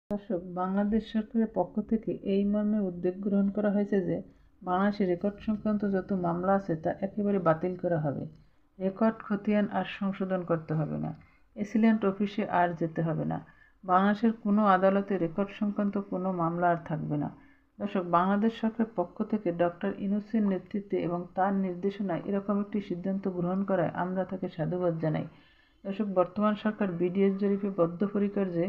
দর্শক, বাংলাদেশ সরকারের পক্ষ থেকে এই মর্মে উদ্যোগ গ্রহণ করা হয়েছে যে বাংলাদেশে রেকর্ড সংক্রান্ত যত মামলা আছে তা একেবারে বাতিল করা হবে। রেকর্ড খতিয়ান আর সংশোধন করতে হবে না, এসিল্যান্ট অফিসে আর যেতে হবে না, বাংলাদেশের কোনো আদালতে রেকর্ড সংক্রান্ত কোনো মামলা আর থাকবে না। দর্শক, বাংলাদেশ সরকারের পক্ষ থেকে ডক্টর ইউনূসের নেতৃত্বে এবং তার নির্দেশনায় এরকম একটি সিদ্ধান্ত গ্রহণ করায় আমরা তাকে সাধুবাদ জানাই। দর্শক, বর্তমান সরকার বিডিএস জরিপে বদ্ধপরিকর যে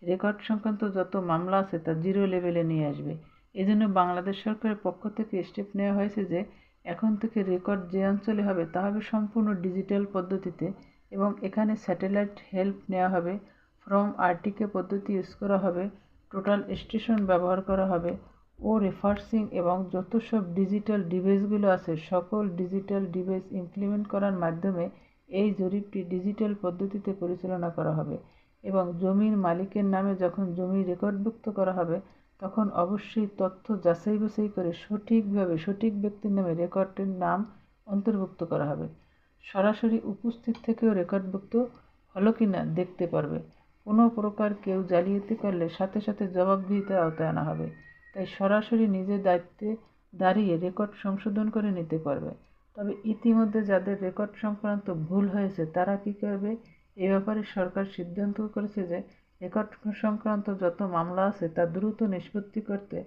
রেকর্ড সংক্রান্ত যত মামলা আছে তা জিরো লেভেলে নিয়ে আসবে। এজন্য বাংলাদেশ সরকারের পক্ষ থেকে স্টেপ নেওয়া হয়েছে যে এখন থেকে রেকর্ড যে অঞ্চলে হবে তা হবে সম্পূর্ণ ডিজিটাল পদ্ধতিতে এবং এখানে স্যাটেলাইট হেল্প নেওয়া হবে, ফ্রম আরটিকে পদ্ধতি ইউজ করা হবে, টোটাল স্টেশন ব্যবহার করা হবে ও রেফারেন্সিং এবং যত সব ডিজিটাল ডিভাইসগুলো আছে সকল ডিজিটাল ডিভাইস ইমপ্লিমেন্ট করার মাধ্যমে এই জরিপটি ডিজিটাল পদ্ধতিতে পরিচালনা করা হবে এবং জমির মালিকের নামে যখন জমি রেকর্ডভুক্ত করা হবে তখন অবশ্যই তথ্য যাচাই বাছাই করে সঠিকভাবে সঠিক ব্যক্তির নামে রেকর্ডের নাম অন্তর্ভুক্ত করা হবে। সরাসরি উপস্থিত থেকেও রেকর্ডভুক্ত হলো কিনা দেখতে পারবে। কোনো প্রকার কেউ জালিয়াতি করলে সাথে সাথে জবাবদিহিতার আওতায় আনা হবে। তাই সরাসরি নিজের দায়িত্বে দাঁড়িয়ে রেকর্ড সংশোধন করে নিতে পারবে। তবে ইতিমধ্যে যাদের রেকর্ড সংক্রান্ত ভুল হয়েছে তারা কী করবে? এ ব্যাপারে সরকার সিদ্ধান্ত করেছে যে রেকর্ড সংক্রান্ত যত মামলা আছে তা দ্রুত নিষ্পত্তি করতে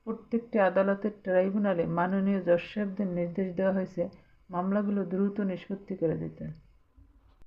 প্রত্যেকটি আদালতের ট্রাইব্যুনালে মাননীয় জজ সাহেবদের নির্দেশ দেওয়া হয়েছে মামলাগুলো দ্রুত নিষ্পত্তি করে দিতে।